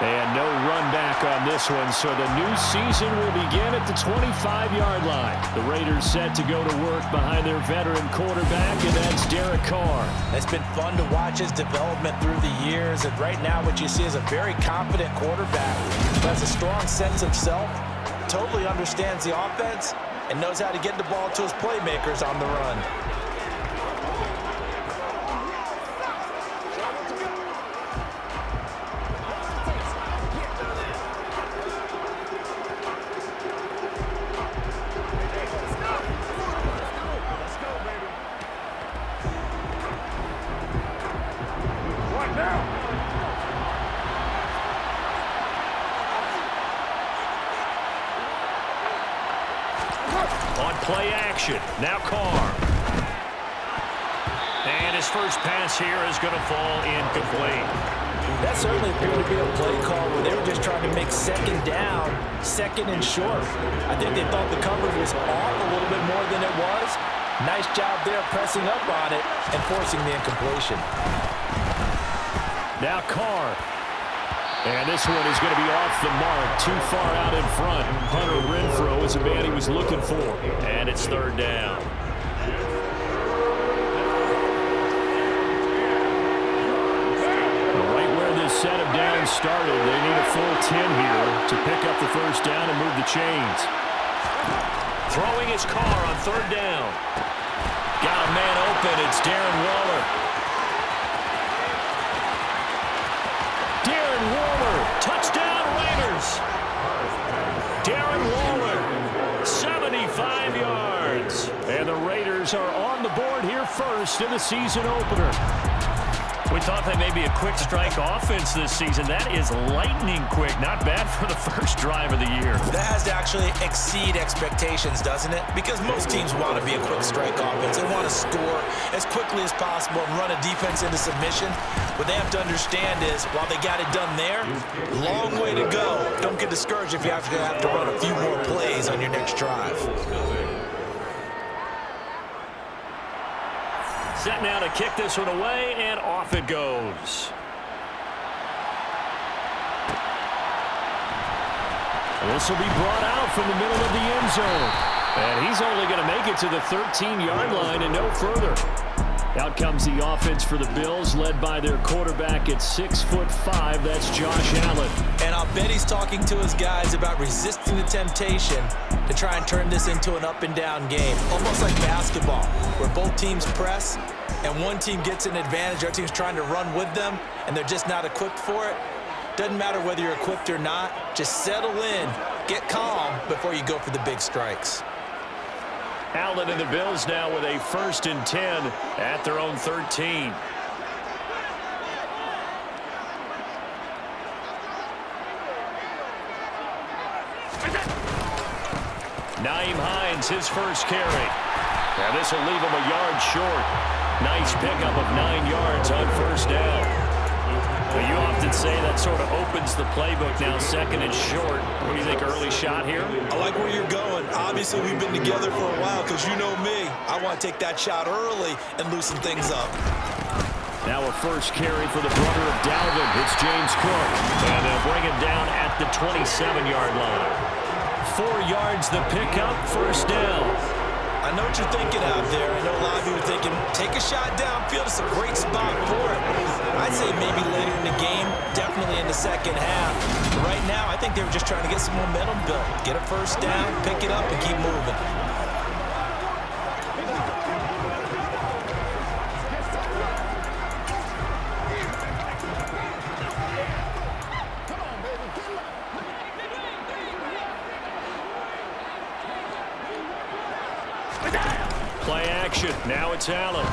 And no run back on this one, so the new season will begin at the 25-yard line. The Raiders set to go to work behind their veteran quarterback, and that's Derek Carr. It's been fun to watch his development through the years, and right now what you see is a very confident quarterback who has a strong sense of self, totally understands the offense, and knows how to get the ball to his playmakers on the run. On play action, now Carr. And his first pass here is going to fall incomplete. That certainly appeared to be a play call where they were just trying to make second down, second and short. I think they thought the coverage was off a little bit more than it was. Nice job there pressing up on it and forcing the incompletion. Now Carr. And this one is going to be off the mark, too far out in front. Hunter Renfrow is a man he was looking for. And it's third down. Right where this set of downs started, they need a full 10 here to pick up the first down and move the chains. Throwing his Carr on third down. Got a man open. It's Darren Waller. Touchdown Raiders. Darren Waller, 75 yards. And the Raiders are on the board here first in the season opener. We thought they may be a quick strike offense this season. That is lightning quick. Not bad for the first drive of the year. That has to actually exceed expectations, doesn't it? Because most teams want to be a quick strike offense. They want to score as quickly as possible and run a defense into submission. What they have to understand is, while they got it done there, long way to go. Don't get discouraged if you have to run a few more plays on your next drive. Set now to kick this one away, and off it goes. This will be brought out from the middle of the end zone. And he's only going to make it to the 13-yard line and no further. Out comes the offense for the Bills, led by their quarterback at 6'5". That's Josh Allen. And I'll bet he's talking to his guys about resisting the temptation to try and turn this into an up-and-down game. Almost like basketball, where both teams press, and one team gets an advantage, the other team's trying to run with them, and they're just not equipped for it. Doesn't matter whether you're equipped or not. Just settle in, get calm before you go for the big strikes. Allen and the Bills now with a 1st and 10 at their own 13. Nyheim Hines, his first carry. Now this will leave him a yard short. Nice pickup of 9 yards on first down. Well, you often say that sort of opens the playbook now, 2nd and short. What do you think, early shot here? I like where you're going. Obviously, we've been together for a while because you know me. I want to take that shot early and loosen things up. Now a first carry for the brother of Dalvin. It's James Cook. And they'll bring him down at the 27-yard line. 4 yards the pickup, first down. I know what you're thinking out there. I know a lot of you are thinking, take a shot downfield. It's a great spot for it. I'd say maybe later in the game, definitely in the second half. But right now, I think they were just trying to get some momentum built. Get a first down, pick it up, and keep moving. Play action. Now it's Allen.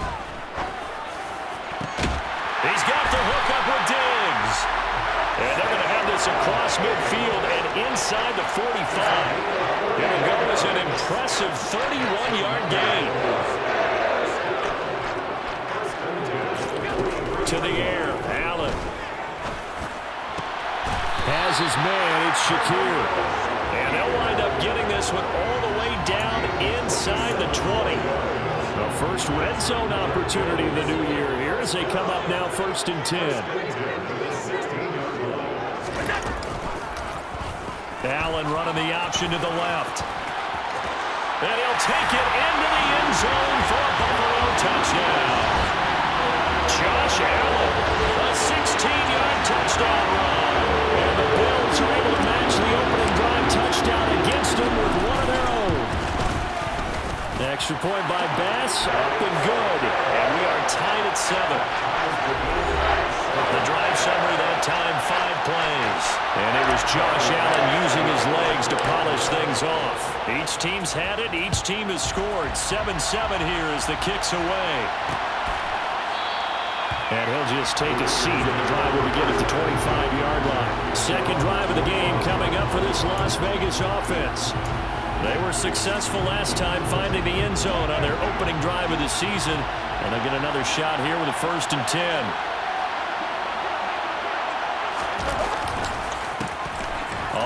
He's got the hook up with Diggs. And they're going to have this across midfield and inside the 45. It'll go as an impressive 31-yard gain. To the air, Allen. Has his man, it's Shakir. And they'll wind up getting this one all the way down inside the 20. The first red zone opportunity of the new year here as they come up now 1st and 10. Allen running the option to the left. And he'll take it into the end zone for a Buffalo touchdown. Josh Allen, a 16-yard touchdown run. And the Bills are able to match the opening drive touchdown against them with one of their own. Extra point by Bass, up and good. And we are tied at 7. The drive summary that time, 5 plays. And it was Josh Allen using his legs to polish things off. Each team's had it. Each team has scored. 7-7 here as the kick's away. And he'll just take a seat, and the drive will begin at the 25-yard line. Second drive of the game coming up for this Las Vegas offense. They were successful last time finding the end zone on their opening drive of the season. And they'll get another shot here with a 1st and 10.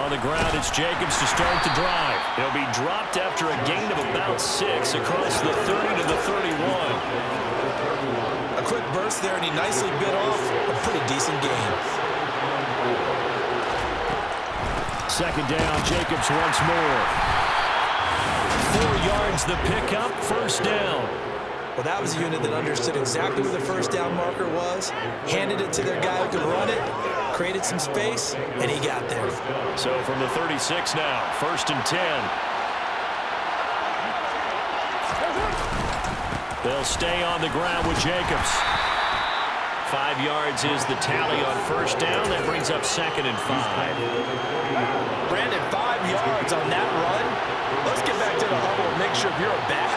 On the ground, it's Jacobs to start the drive. He'll be dropped after a gain of about 6 across the 30 to the 31. A quick burst there, and he nicely bit off a pretty decent gain. Second down, Jacobs once more. 4 yards the pickup, 1st down. Well, that was a unit that understood exactly where the 1st down marker was, handed it to their guy who could run it, created some space, and he got there. So from the 36 now, 1st and 10. They'll stay on the ground with Jacobs. 5 yards is the tally on 1st down. That brings up 2nd and 5. Brandon, 5 yards on that run. Let's get back to the huddle and make sure if you're a back,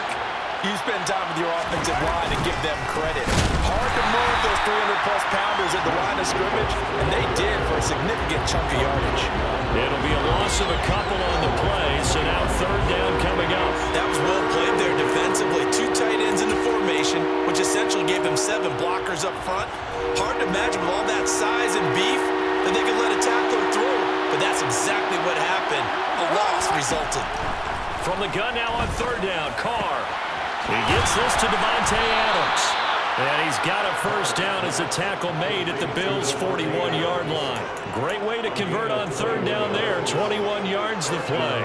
you spend time with your offensive line and give them credit. Hard to move those 300-plus pounders at the line of scrimmage, and they did for a significant chunk of yardage. It'll be a loss of a couple on the play, so now 3rd down coming up. That was well played there defensively. 2 tight ends in the formation, which essentially gave them 7 blockers up front. Hard to imagine with all that size and beef that they could let a tackler through, but that's exactly what happened. A loss resulted. From the gun now on 3rd down, Carr. He gets this to Devontae Adams. And he's got a 1st down as a tackle made at the Bills' 41-yard line. Great way to convert on 3rd down there. 21 yards the play.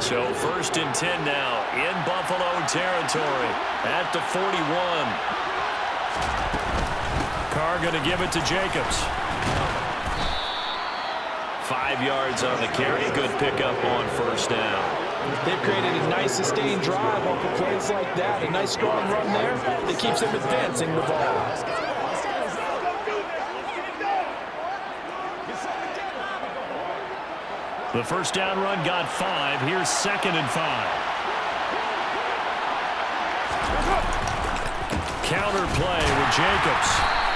So 1st and 10 now in Buffalo territory at the 41. Carr going to give it to Jacobs. 5 yards on the carry. Good pickup on 1st down. They've created a nice sustained drive off of plays like that. A nice strong run there that keeps them advancing the ball. The 1st down run got 5. Here's 2nd and 5. Counter play with Jacobs.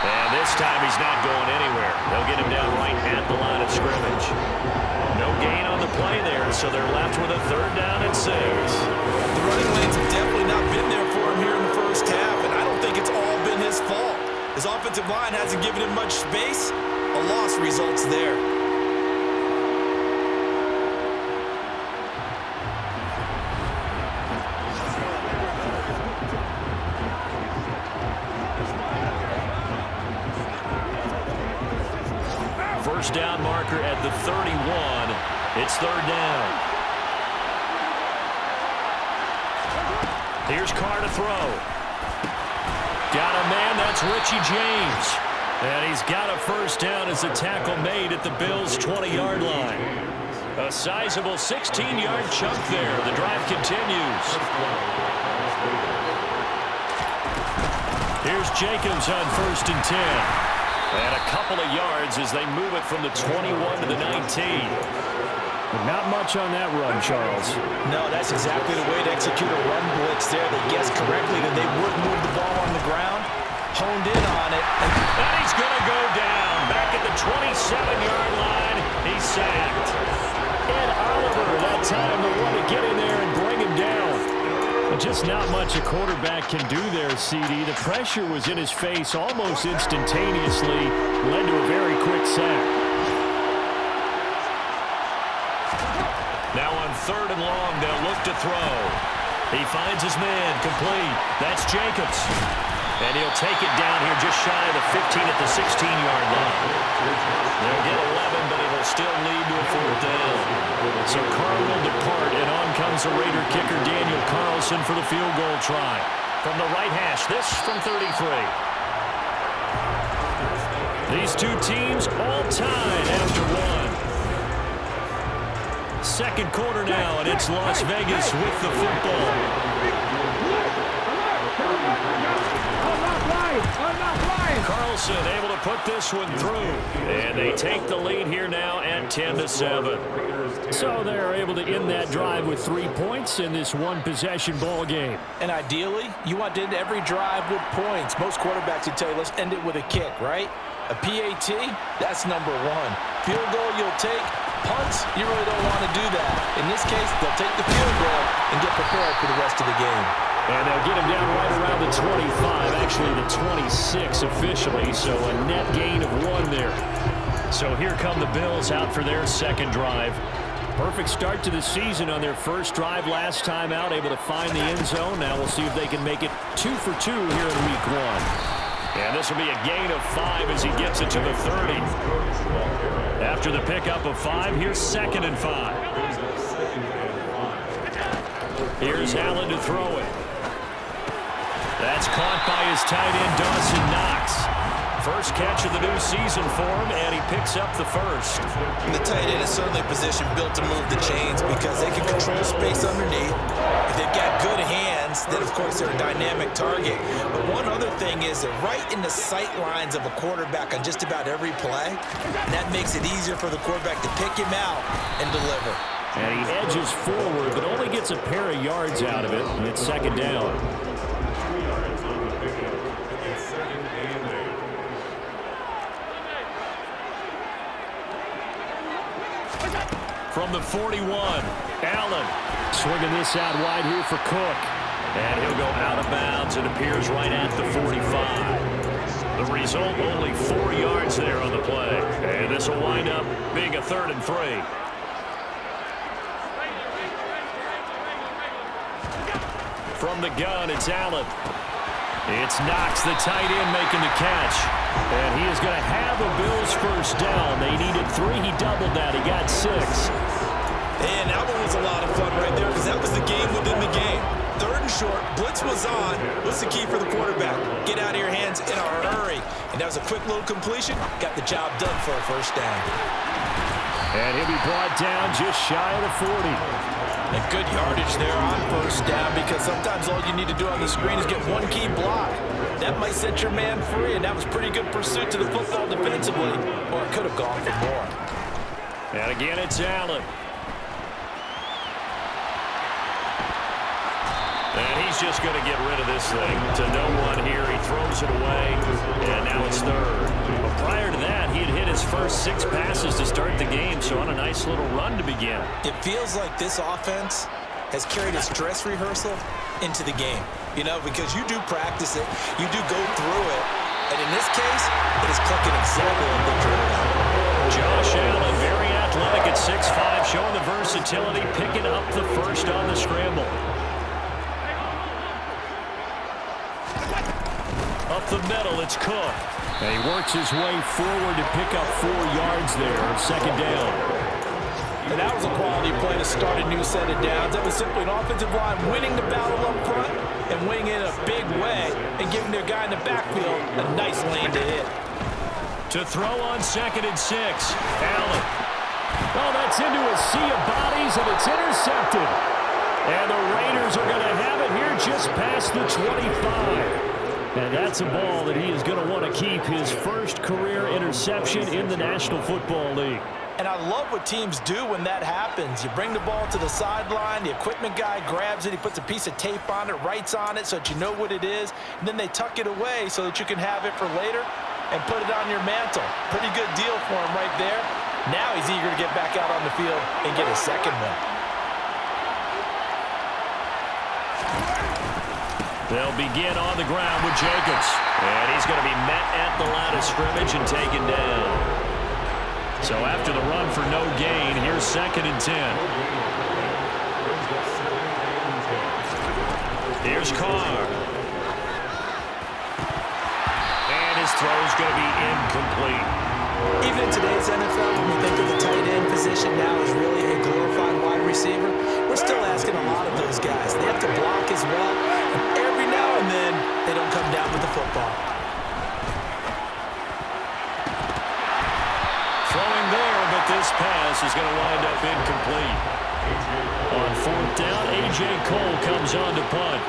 And this time he's not going anywhere. They'll get him down right at the line of scrimmage. No gain on the play there, so they're left with a 3rd down and 6. The running lanes have definitely not been there for him here in the 1st half, and I don't think it's all been his fault. His offensive line hasn't given him much space. A loss results there. First down marker at the 31. It's 3rd down. Here's Carr to throw. Got a man, that's Richie James. And he's got a 1st down as a tackle made at the Bills' 20-yard line. A sizable 16-yard chunk there. The drive continues. Here's Jacobs on 1st and 10. And a couple of yards as they move it from the 21 to the 19. Not much on that run, Charles. No, that's exactly the way to execute a run blitz there. They guessed correctly that they would move the ball on the ground, honed in on it. And he's going to go down. Back at the 27-yard line, he's sacked. Ed Oliver that time to want to get in there and bring him down. Just not much a quarterback can do there, CD. The pressure was in his face almost instantaneously, led to a very quick sack. Now on 3rd and long, they'll look to throw. He finds his man, complete. That's Jacobs. And he'll take it down here just shy of the 15 at the 16-yard line. They'll get 11, but it'll still lead to a 4th down. So Carr will depart, and on comes the Raider kicker Daniel Carlson for the field goal try. From the right hash, this from 33. These two teams all tied after one. Second quarter now, and it's Las Vegas with the football. Carlson able to put this one through. And they take the lead here now at 10-7. So they're able to end that drive with 3 points in this one-possession ball game. And ideally, you want to end every drive with points. Most quarterbacks would tell you, let's end it with a kick, right? A PAT, that's number one. Field goal you'll take. Punts, you really don't want to do that. In this case, they'll take the field goal and get prepared for the rest of the game. And they'll get him down right around the 25, actually the 26 officially, so a net gain of 1 there. So here come the Bills out for their second drive. Perfect start to the season on their first drive last time out, able to find the end zone. Now we'll see if they can make it 2 for 2 here in week 1. And this will be a gain of 5 as he gets it to the 30. After the pickup of 5, here's 2nd and 5. Here's Allen to throw it. That's caught by his tight end, Dawson Knox. First catch of the new season for him, and he picks up the first. And the tight end is certainly a position built to move the chains because they can control space underneath. If they've got good hands, then, of course, they're a dynamic target. But one other thing is they're right in the sight lines of a quarterback on just about every play. And that makes it easier for the quarterback to pick him out and deliver. And he edges forward, but only gets a pair of yards out of it, and it's 2nd down. From the 41, Allen swinging this out wide here for Cook. And he'll go out of bounds and appears right at the 45. The result, only 4 yards there on the play. And this will wind up being a 3rd and 3. From the gun, it's Allen. It's Knox, the tight end, making the catch. And he is going to have the Bills first down. They needed 3. He doubled that. He got 6. And that one was a lot of fun right there because that was the game within the game. 3rd and short, blitz was on. What's the key for the quarterback? Get out of your hands in a hurry. And that was a quick little completion. Got the job done for a first down. And he'll be brought down just shy of the 40. And good yardage there on first down because sometimes all you need to do on the screen is get one key block. That might set your man free, and that was pretty good pursuit to the football defensively. Or it could have gone for more. And again, it's Allen. And he's just going to get rid of this thing to no one here. He throws it away, and now it's 3rd. But prior to that, he had hit his first 6 passes to start the game, so on a nice little run to begin. It feels like this offense has carried its dress rehearsal into the game. You know, because you do practice it, you do go through it, and in this case, it is clicking exactly like they drew it out. Josh Allen, very athletic at 6'5", showing the versatility, picking up the first on the scramble. Up the middle, it's Cook. And he works his way forward to pick up 4 yards there on 2nd down. And that was a quality play to start a new set of downs. That was simply an offensive line winning the battle up front and winning it in a big way and giving their guy in the backfield a nice lane to hit. To throw on 2nd and 6, Allen. Oh, that's into a sea of bodies, and it's intercepted. And the Raiders are going to have it here just past the 25. And that's a ball that he is going to want to keep, his first career interception in the National Football League. And I love what teams do when that happens. You bring the ball to the sideline, the equipment guy grabs it, he puts a piece of tape on it, writes on it so that you know what it is, and then they tuck it away so that you can have it for later and put it on your mantle. Pretty good deal for him right there. Now he's eager to get back out on the field and get his second one. They'll begin on the ground with Jacobs. And he's going to be met at the line of scrimmage and taken down. So after the run for no gain, here's 2nd and 10. Here's Carr. And his throw's going to be incomplete. Even in today's NFL, when we think of the tight end position now as really a glorified wide receiver, we're still asking a lot of those guys. They have to block as well, and every now and then, they don't come down with the football. Throwing there, but this pass is going to wind up incomplete. On 4th down, A.J. Cole comes on to punt.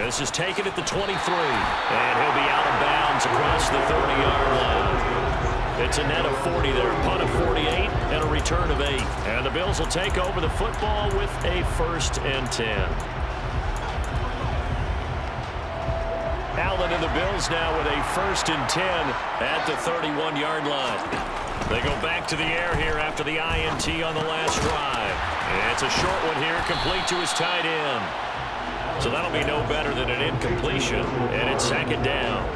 This is taken at the 23, and he'll be out of bounds across the 30-yard line. It's a net of 40 there, punt of 48, and a return of 8. And the Bills will take over the football with a 1st and 10. Allen and the Bills now with a 1st and 10 at the 31-yard line. They go back to the air here after the INT on the last drive. And it's a short one here, complete to his tight end. So that'll be no better than an incompletion, and it's 2nd down.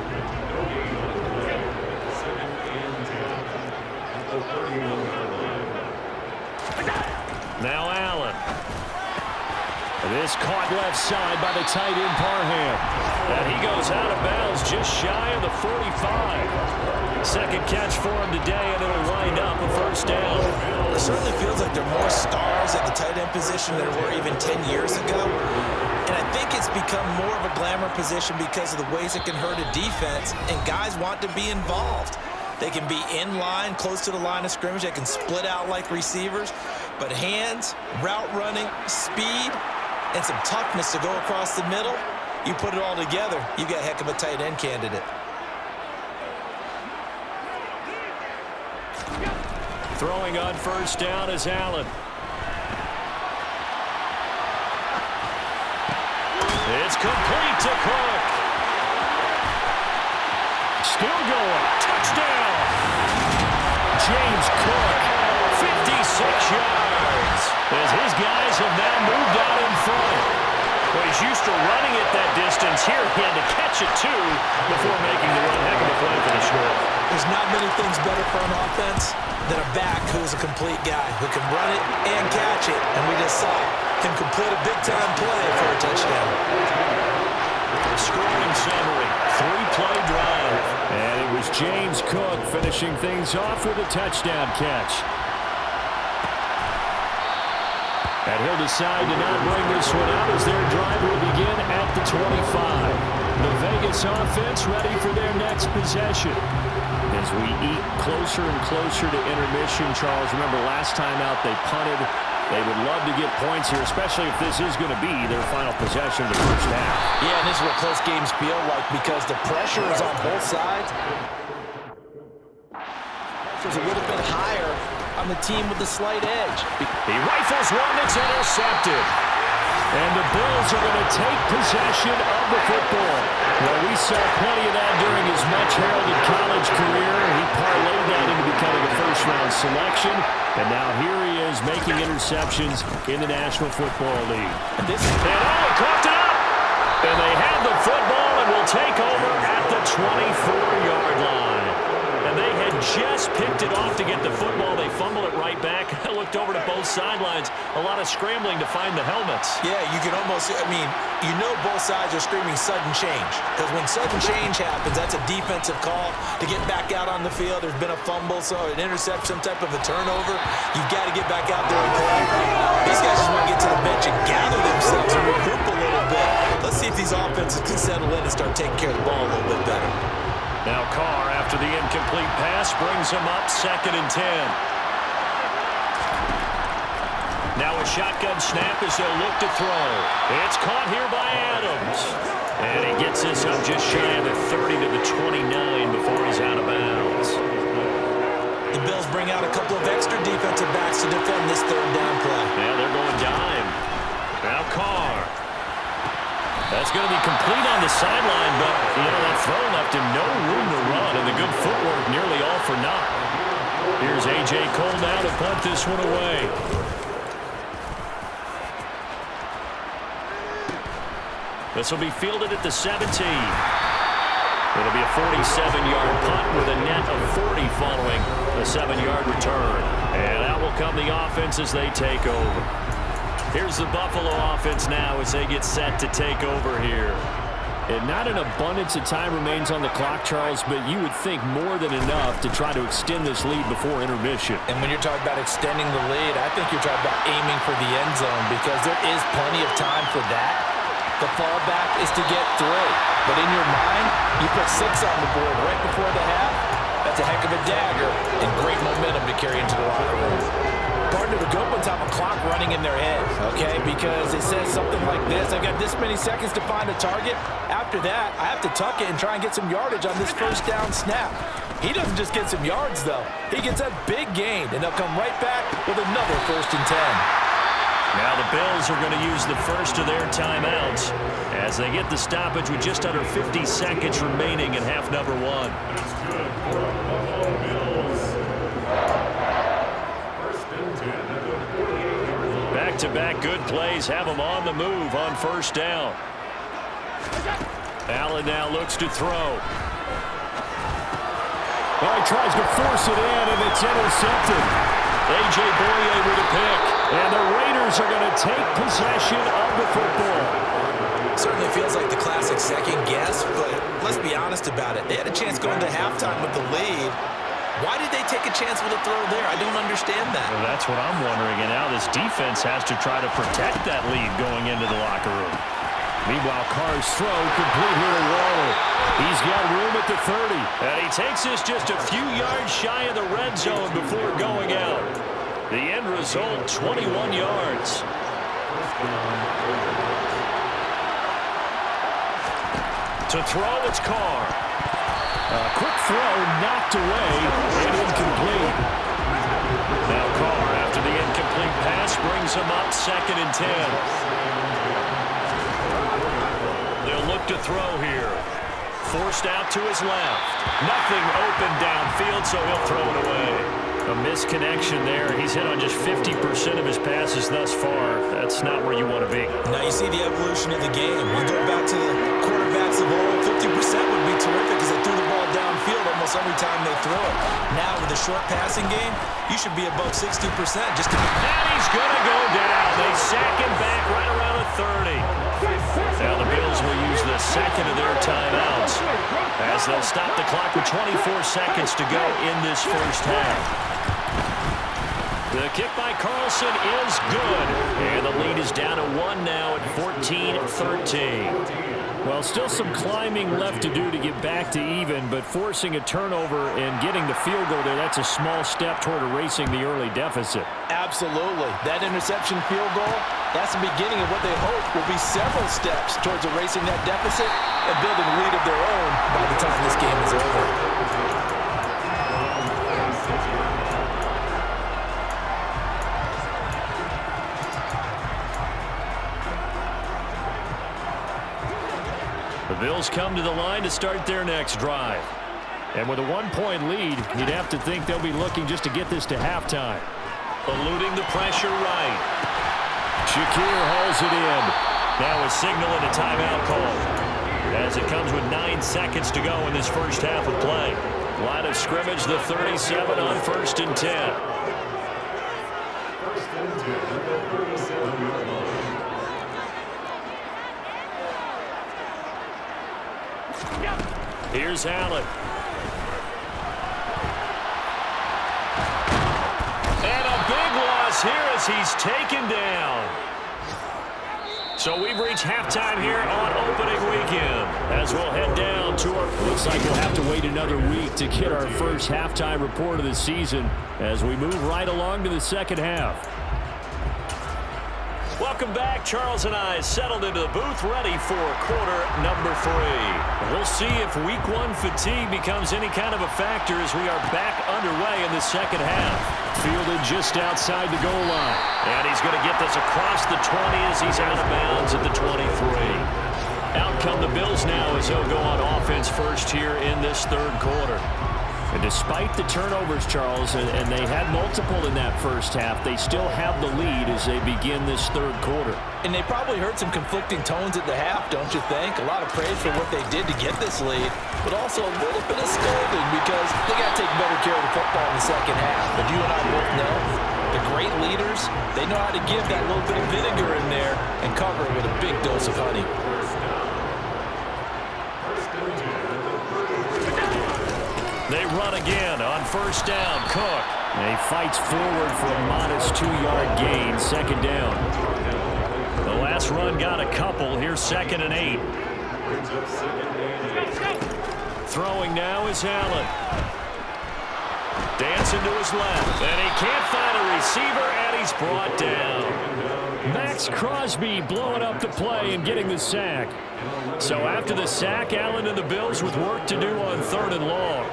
Now Allen. This caught left side by the tight end Parham. And he goes out of bounds just shy of the 45. Second catch for him today, and it'll wind up a 1st down. It certainly feels like there are more stars at the tight end position than there were even 10 years ago. And I think it's become more of a glamour position because of the ways it can hurt a defense, and guys want to be involved. They can be in line, close to the line of scrimmage. They can split out like receivers. But hands, route running, speed, and some toughness to go across the middle, you put it all together, you got a heck of a tight end candidate. Throwing on 1st down is Allen. It's complete to Cook. Still going. Touchdown. James Cook, 56 yards. As his guys have now moved out in front. Well, he's used to running it that distance. Here he had to catch it, too, before making the run. Heck of a play for the score. There's not many things better for an offense than a back who's a complete guy who can run it and catch it. And we just saw him complete a big-time play for a touchdown. Scoring summary, 3-play drive. And it was James Cook finishing things off with a touchdown catch. And he'll decide to not bring this one out as their drive will begin at the 25. The Vegas offense ready for their next possession. As we eat closer and closer to intermission, Charles, remember last time out they punted. They would love to get points here, especially if this is going to be their final possession of the 1st half. Yeah, and this is what close games feel like because the pressure is on both sides. It's a little bit higher on the team with the slight edge. He rifles one that's intercepted. And the Bills are going to take possession of the football. Well, we saw plenty of that during his much-heralded college career. He parlayed that into becoming a 1st-round selection. And now here he is making interceptions in the National Football League. And he coughed it up! And they have the football and will take over at the 24-yard line. And they had just picked it off to get the football. They fumbled it right back. I looked over to both sidelines. A lot of scrambling to find the helmets. Yeah, you can almost, you know both sides are screaming sudden change. Because when sudden change happens, that's a defensive call to get back out on the field. There's been a fumble, so an interception, some type of a turnover. You've got to get back out there and play. These guys just want to get to the bench and gather themselves and regroup a little bit. Let's see if these offenses can settle in and start taking care of the ball a little bit better. Now Carr, after the incomplete pass, brings him up 2nd and 10. Now a shotgun snap as they'll look to throw. It's caught here by Adams. And he gets this up just shy of the 30 to the 29 before he's out of bounds. The Bills bring out a couple of extra defensive backs to defend this 3rd down play. Yeah, they're going dime. Now Carr. That's going to be complete on the sideline, but, that throw left him no room to run, and the good footwork nearly all for naught. Here's A.J. Cole now to punt this one away. This will be fielded at the 17. It'll be a 47-yard punt with a net of 40 following a 7-yard return. And out will come the offense as they take over. Here's the Buffalo offense now as they get set to take over here. And not an abundance of time remains on the clock, Charles, but you would think more than enough to try to extend this lead before intermission. And when you're talking about extending the lead, I think you're talking about aiming for the end zone because there is plenty of time for that. The fallback is to get 3. But in your mind, you put 6 on the board right before the half. That's a heck of a dagger and great momentum to carry into the locker room. Partner, the good ones have a clock running in their head, okay? Because it says something like this. I've got this many seconds to find a target. After that, I have to tuck it and try and get some yardage on this first down snap. He doesn't just get some yards, though. He gets a big gain, and they'll come right back with another 1st and 10. Now the Bills are going to use the first of their timeouts as they get the stoppage with just under 50 seconds remaining in half number 1. Back-to-back good plays have them on the move on 1st down. Allen now looks to throw. Well, he tries to force it in, and it's intercepted. A.J. Boye with a pick. And the Raiders are going to take possession of the football. Certainly feels like the classic second guess, but let's be honest about it. They had a chance going to halftime with the lead. Why did they take a chance with a throw there? I don't understand that. Well, that's what I'm wondering. And now this defense has to try to protect that lead going into the locker room. Meanwhile, Carr's throw complete here to Waller. He's got room at the 30. And he takes this just a few yards shy of the red zone before going out. The end result, 21 yards. To throw, it's Carr. A quick throw knocked away and incomplete. Now Carr, after the incomplete pass, brings him up 2nd and 10. They'll look to throw here. Forced out to his left. Nothing open downfield, so he'll throw it away. A misconnection there. He's hit on just 50% of his passes thus far. That's not where you want to be. Now you see the evolution of the game. We go back to the quarterbacks of old. 50% would be terrific because they threw the ball downfield almost every time they throw it. Now with a short passing game, you should be above 60% just to be. And he's going to go down. They sack him back right around the 30. Now the Bills will use the 2nd of their timeouts as they'll stop the clock with 24 seconds to go in this first half. The kick by Carlson is good. And the lead is down to 1 now at 14-13. Well, still some climbing left to do to get back to even, but forcing a turnover and getting the field goal there, that's a small step toward erasing the early deficit. Absolutely. That interception field goal, that's the beginning of what they hope will be several steps towards erasing that deficit and building a lead of their own by the time this game is over. The Bills come to the line to start their next drive. And with a 1-point lead, you'd have to think they'll be looking just to get this to halftime. Eluding the pressure right. Shakir hauls it in. Now a signal and a timeout call. As it comes with 9 seconds to go in this first half of play. Line of scrimmage, the 37 on 1st and 10. Here's Allen. And a big loss here as he's taken down. So we've reached halftime here on opening weekend. As we'll head down to our... Looks like we'll have to wait another week to get our first halftime report of the season as we move right along to the second half. Welcome back. Charles and I settled into the booth ready for quarter number 3. We'll see if week 1 fatigue becomes any kind of a factor as we are back underway in the second half. Fielded just outside the goal line. And he's going to get this across the 20 as he's out of bounds at the 23. Out come the Bills now as they'll go on offense first here in this third quarter. And despite the turnovers, Charles, and they had multiple in that first half, they still have the lead as they begin this third quarter. And they probably heard some conflicting tones at the half, don't you think? A lot of praise for what they did to get this lead, but also a little bit of scolding because they got to take better care of the football in the second half. But you and I both know the great leaders, they know how to give that little bit of vinegar in there and cover it with a big dose of honey. run again on first down. Cook. And he fights forward for a modest 2-yard gain. Second down. The last run got a couple. Here's 2nd and 8. Throwing now is Allen. Dancing to his left. And he can't find a receiver, and he's brought down. Max Crosby blowing up the play and getting the sack. So after the sack, Allen and the Bills with work to do on 3rd and long.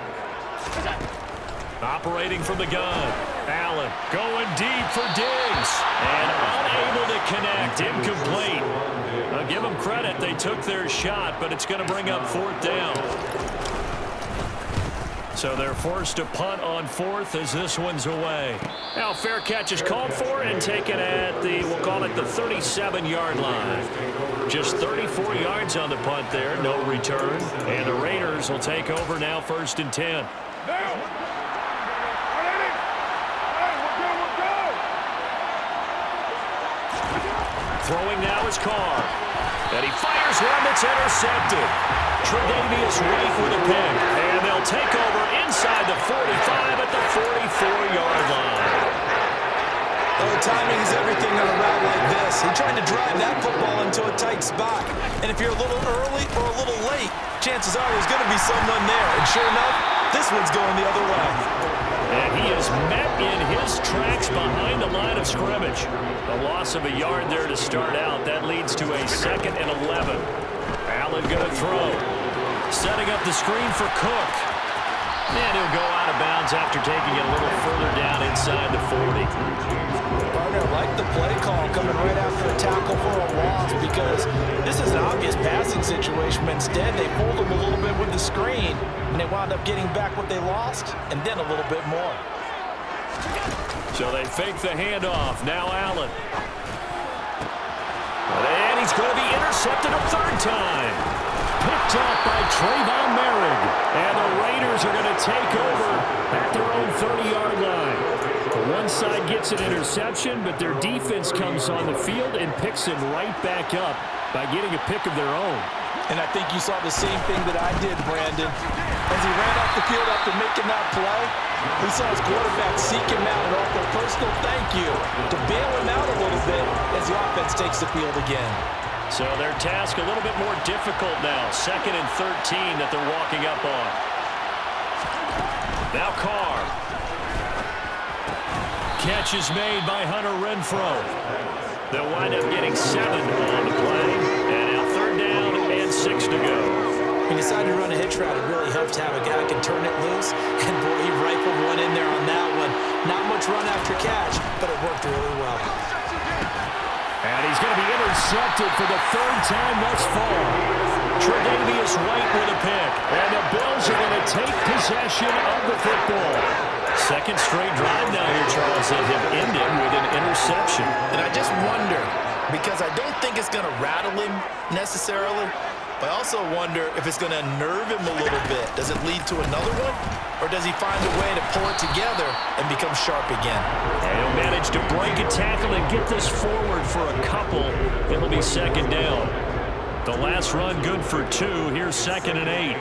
Operating from the gun. Allen going deep for Diggs. And unable to connect. Incomplete. I'll give them credit. They took their shot, but it's going to bring up 4th down. So they're forced to punt on 4th as this one's away. Now fair catch is called for and taken at the, we'll call it the 37-yard line. Just 34 yards on the punt there, no return. And the Raiders will take over now 1st and 10. Throwing now is Carr. And he fires one that's intercepted. Tre'Davious White with a pick. And they'll take over inside the 45 at the 44-yard line. Well, the timing is everything on a route like this. He tried to drive that football into a tight spot. And if you're a little early or a little late, chances are there's going to be someone there. And sure enough, this one's going the other way. And he is met in his tracks behind the line of scrimmage. A loss of a yard there to start out. That leads to a 2nd and 11. Allen going to throw. Setting up the screen for Cook. And he'll go out of bounds after taking it a little further down inside the 40. Partner, like the play call coming right after a tackle for a loss, because this is an obvious passing situation. But instead, they pulled him a little bit with the screen, and they wound up getting back what they lost, and then a little bit more. So they fake the handoff. Now Allen. And he's going to be intercepted a 3rd time. Picked up by Trayvon Merrick. And the Raiders are going to take over at their own 30-yard line. One side gets an interception, but their defense comes on the field and picks him right back up by getting a pick of their own. And I think you saw the same thing that I did, Brandon. As he ran off the field after making that play, we saw his quarterback seek him out and offer a personal thank you to bail him out a little bit as the offense takes the field again. So their task a little bit more difficult now. 2nd and 13 that they're walking up on. Now Carr. Catch is made by Hunter Renfrow. They'll wind up getting 7 on the play. And now 3rd down and 6 to go. When you decide to run a hitch route, it really helps to have a guy who can turn it loose. And boy, he rifled one in there on that one. Not much run after catch, but it worked really well. And he's going to be intercepted for the 3rd time thus far. Tre'Davious White with a pick. And the Bills are going to take possession of the football. 2nd straight drive now here, Charles, that have ended with an interception. And I just wonder, because I don't think it's going to rattle him necessarily, but I also wonder if it's going to unnerve him a little bit. Does it lead to another one? Or does he find a way to pull it together and become sharp again? And he'll manage to break a tackle and get this forward for a couple. It'll be 2nd down. The last run good for 2. Here's 2nd and 8.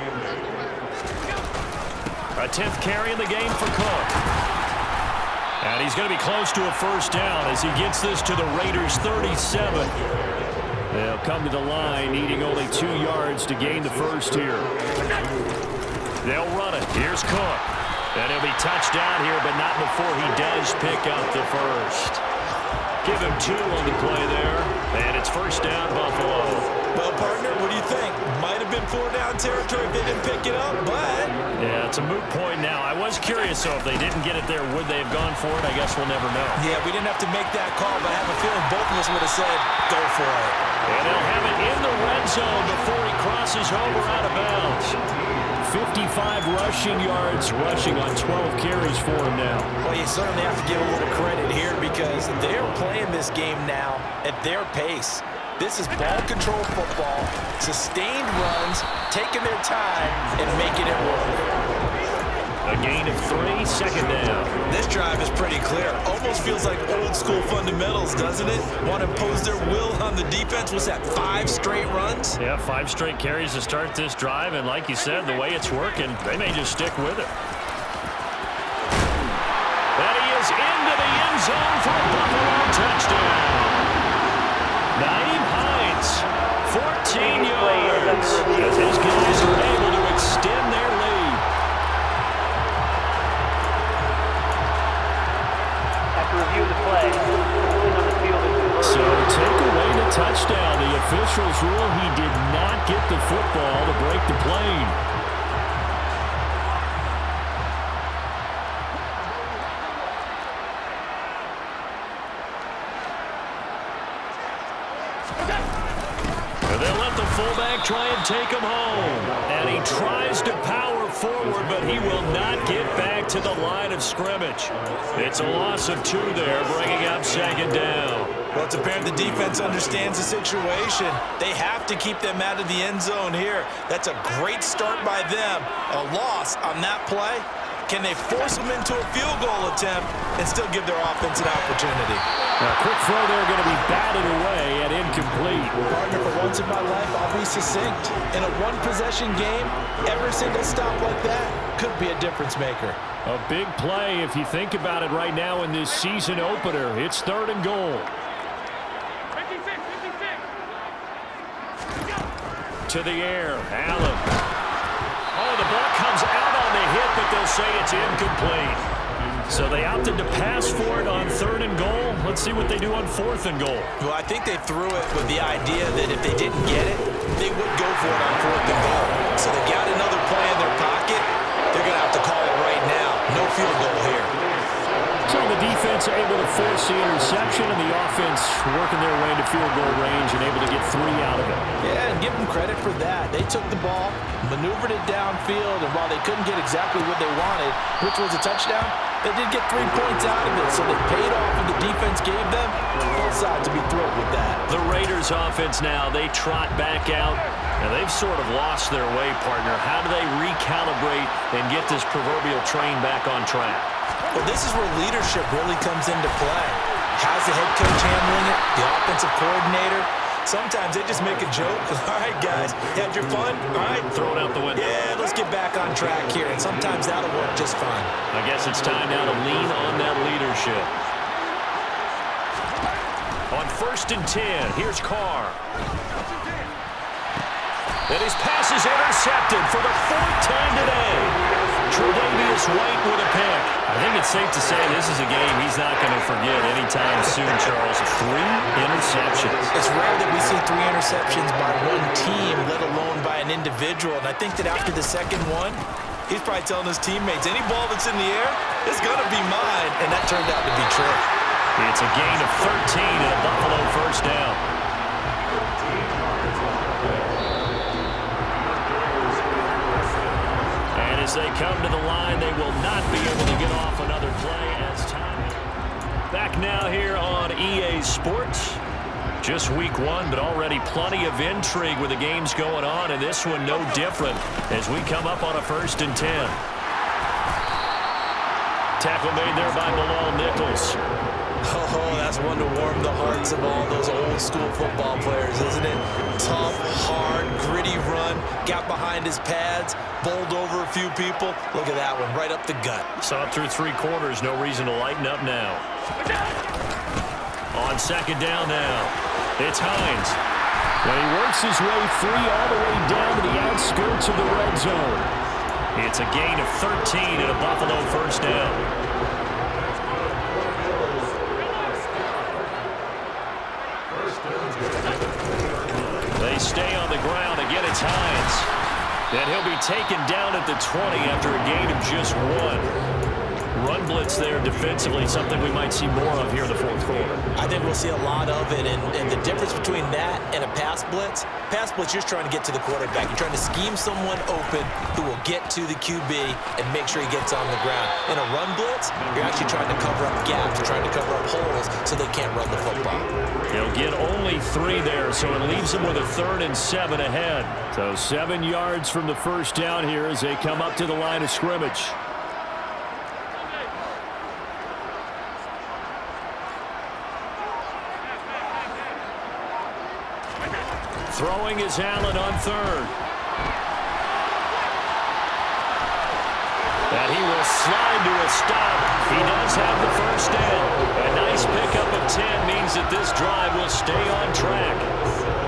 A 10th carry in the game for Cook. And he's going to be close to a 1st down as he gets this to the Raiders' 37. They'll come to the line, needing only 2 yards to gain the 1st here. They'll run it. Here's Cook. And he'll be touched down here, but not before he does pick up the 1st. Give him 2 on the play there. And it's 1st down, Buffalo. Well, partner, what do you think? Might have been 4-down territory if they didn't pick it up, but... Yeah, it's a moot point now. I was curious, so if they didn't get it there, would they have gone for it? I guess we'll never know. Yeah, we didn't have to make that call, but I have a feeling both of us would have said, go for it. And they'll have it in the red zone before he crosses over out of bounds. 55 rushing yards, rushing on 12 carries for him now. Well, you certainly have to give a little credit here because they're playing this game now at their pace. This is ball control football, sustained runs, taking their time, and making it work. A gain of 3, 2nd down. This drive is pretty clear. Almost feels like old school fundamentals, doesn't it? Want to impose their will on the defense. Was that 5 straight runs? Yeah, 5 straight carries to start this drive, and like you said, the way it's working, they may just stick with it. yards as his guys are able to extend their lead. After review the play, ruling on the field is reversed. So take away the touchdown. The officials rule he did not get the football to break the plane. And they'll let the fullback try and take him home. And he tries to power forward, but he will not get back to the line of scrimmage. It's a loss of 2 there, bringing up 2nd down. Well, it's apparent the defense understands the situation. They have to keep them out of the end zone here. That's a great start by them. A loss on that play. Can they force them into a field goal attempt and still give their offense an opportunity? A quick throw there going to be batted away and incomplete. Partner, for once in my life, I'll be succinct. In a one-possession game, every single stop like that could be a difference maker. A big play if you think about it right now in this season opener. It's 3rd and goal. To the air, Allen. Oh, the ball comes out on the hit, but they'll say it's incomplete. So they opted to pass for it on 3rd and goal. Let's see what they do on 4th and goal. Well, I think they threw it with the idea that if they didn't get it, they would go for it on 4th and goal. So they got another play in their pocket. They're going to have to call it right now. No field goal here. So the defense able to force the interception, and the offense working their way into field goal range and able to get 3 out of it. Yeah, and give them credit for that. They took the ball, maneuvered it downfield, and while they couldn't get exactly what they wanted, which was a touchdown, they did get 3 points out of it, so they paid off what the defense gave them. Both sides to be thrilled with that. The Raiders offense now, they trot back out, and they've sort of lost their way, partner. How do they recalibrate and get this proverbial train back on track? Well, this is where leadership really comes into play. How's the head coach handling it? The offensive coordinator? Sometimes they just make a joke. All right, guys, you had your fun? All right. Throw it out the window. Yeah, let's get back on track here, and sometimes that'll work just fine. I guess it's time now to lean on that leadership. On 1st and 10, here's Carr. And his pass is intercepted for the 4th time today. Tre'Davious White with a pick. I think it's safe to say this is a game he's not going to forget anytime soon, Charles. 3 interceptions. It's rare that we see 3 interceptions by one team, let alone by an individual. And I think that after the second one, he's probably telling his teammates, any ball that's in the air is going to be mine. And that turned out to be true. It's a gain of 13 and a Buffalo 1st down. As they come to the line, they will not be able to get off another play as time. Back now here on EA Sports. Just week 1, but already plenty of intrigue with the games going on, and this one no different as we come up on a 1st and 10. Tackle made there by Bilal Nichols. Oh, that's one to warm the hearts of all those old-school football players, isn't it? Tough, hard, gritty run, got behind his pads, bowled over a few people. Look at that one, right up the gut. Saw it through 3 quarters, no reason to lighten up now. On 2nd down now, it's Hines. And he works his way free all the way down to the outskirts of the red zone. It's a gain of 13 and a Buffalo 1st down. They stay on the ground. Again, it's Hines. And he'll be taken down at the 20 after a gain of just 1. Run blitz there defensively, something we might see more of here in the 4th quarter. I think we'll see a lot of it, and the difference between that and a pass blitz, you're just trying to get to the quarterback. You're trying to scheme someone open who will get to the QB and make sure he gets on the ground. In a run blitz, you're actually trying to cover up gaps. You're trying to cover up holes so they can't run the football. They'll get only 3 there, so it leaves them with a 3rd and 7 ahead. So 7 yards from the 1st down here as they come up to the line of scrimmage. Throwing is Allen on 3rd. And he will slide to a stop. He does have the first down. A nice pickup of 10 means that this drive will stay on track.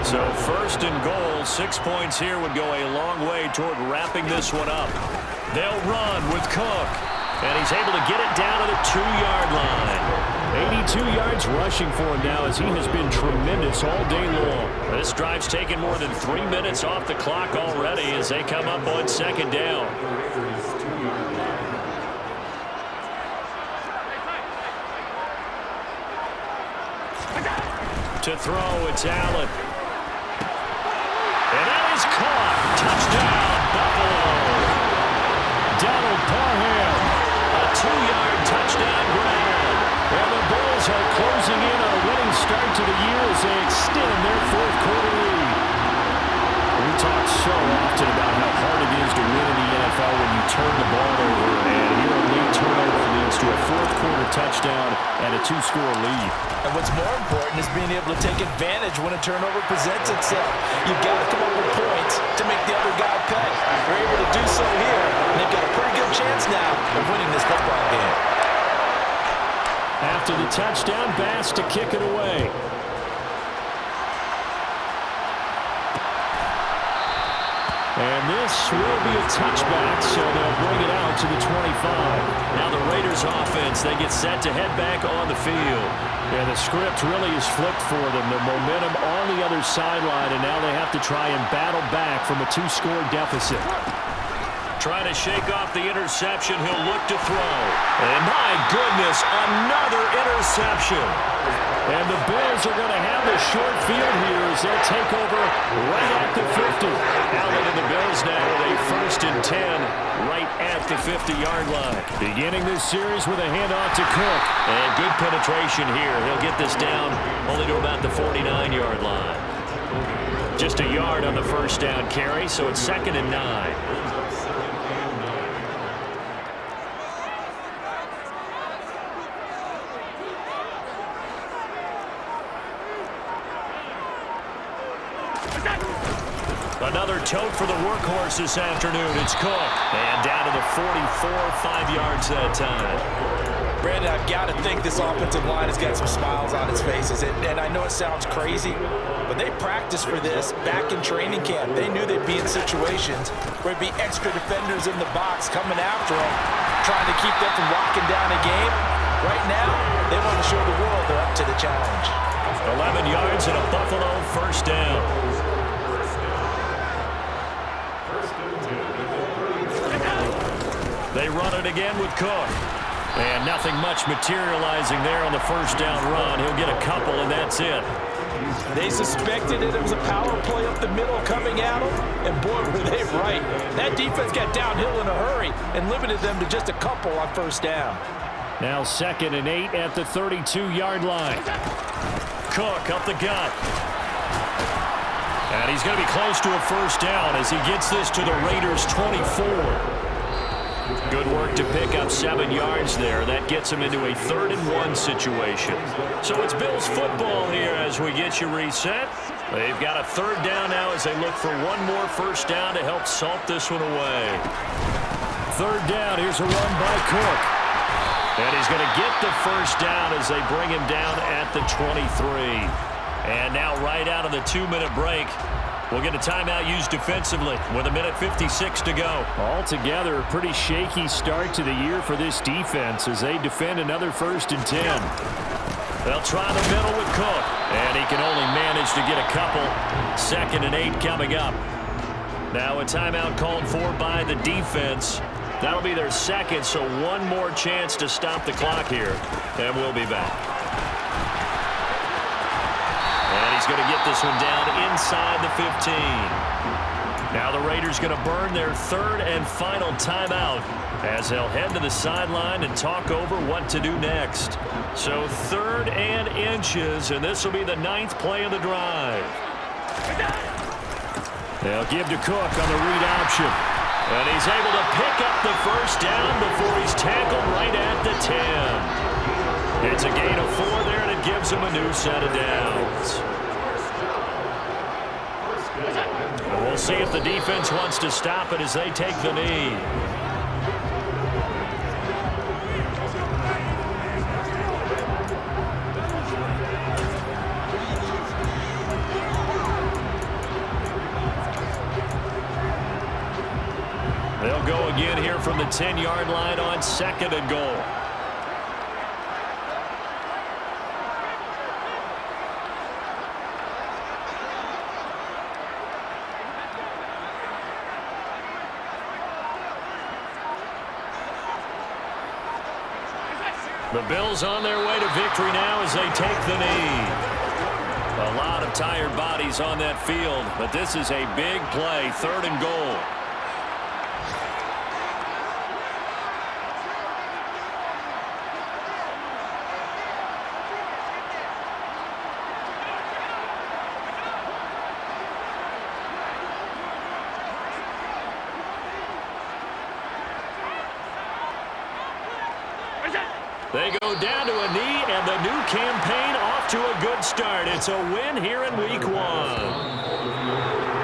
So first and goal, 6 points here would go a long way toward wrapping this one up. They'll run with Cook. And he's able to get it down to the 2-yard line. 82 yards rushing for him now as he has been tremendous all day long. This drive's taken more than 3 minutes off the clock already as they come up on second down. To throw, it's Allen. And that is caught. Touchdown, Buffalo. Donald Parham. A 2-yard touchdown grab. And the Bills are closing in on a winning start to the year as they extend their fourth-quarter lead. We talk so often about how hard it is to win in the NFL when you turn the ball over. And here a late turnover leads to a fourth-quarter touchdown and a 2-score lead. And what's more important is being able to take advantage when a turnover presents itself. You've got to come up with points to make the other guy pay. They're able to do so here, and they've got a pretty good chance now of winning this football game. After the touchdown, Bass to kick it away. And this will be a touchback, so they'll bring it out to the 25. Now the Raiders offense, they get set to head back on the field. And the script really is flipped for them. The momentum on the other sideline, and now they have to try and battle back from a 2-score deficit. Trying to shake off the interception, he'll look to throw. And my goodness, another interception. And the Bills are going to have the short field here as they'll take over right at the 50. Allen and the Bills now with a 1st and 10 right at the 50-yard line. Beginning this series with a handoff to Cook. And good penetration here. He'll get this down only to about the 49-yard line. Just a yard on the first down carry, so it's 2nd and 9. Another tote for the workhorse this afternoon. It's Cook. And down to the 44, 5 yards that time. Brandon, I've got to think this offensive line has got some smiles on its faces. And I know it sounds crazy, but they practiced for this back in training camp. They knew they'd be in situations where there'd be extra defenders in the box coming after them, trying to keep them from locking down a game. Right now, they want to show the world they're up to the challenge. 11 yards and a Buffalo first down. They run it again with Cook. And nothing much materializing there on the first down run. He'll get a couple, and that's it. They suspected it was a power play up the middle coming at them, and boy, were they right. That defense got downhill in a hurry and limited them to just a couple on first down. Now 2nd and 8 at the 32-yard line. Cook up the gut. And he's going to be close to a first down as he gets this to the Raiders' 24. Good work to pick up 7 yards there. That gets him into a 3rd and 1 situation. So it's Bills football here as we get you reset. They've got a 3rd down now as they look for one more first down to help salt this one away. 3rd down. Here's a run by Cook. And he's going to get the first down as they bring him down at the 23. And now right out of the 2-minute break, we'll get a timeout used defensively with 1:56 to go. Altogether, a pretty shaky start to the year for this defense as they defend another 1st and 10. They'll try the middle with Cook, and he can only manage to get a couple. 2nd and 8 coming up. Now a timeout called for by the defense. That'll be their 2nd, so one more chance to stop the clock here, and we'll be back. And he's going to get this one down inside the 15. Now the Raiders going to burn their 3rd and final timeout as they'll head to the sideline and talk over what to do next. So 3rd and inches, and this will be the 9th play of the drive. They'll give to Cook on the read option. And he's able to pick up the first down before he's tackled right at the 10. It's a gain of 4 there, and it gives him a new set of downs. And we'll see if the defense wants to stop it as they take the knee. go again here from the 10-yard line on 2nd and goal. The Bills on their way to victory now as they take the knee. A lot of tired bodies on that field, but this is a big play, 3rd and goal. They go down to a knee, and the new campaign off to a good start. It's a win here in Week 1.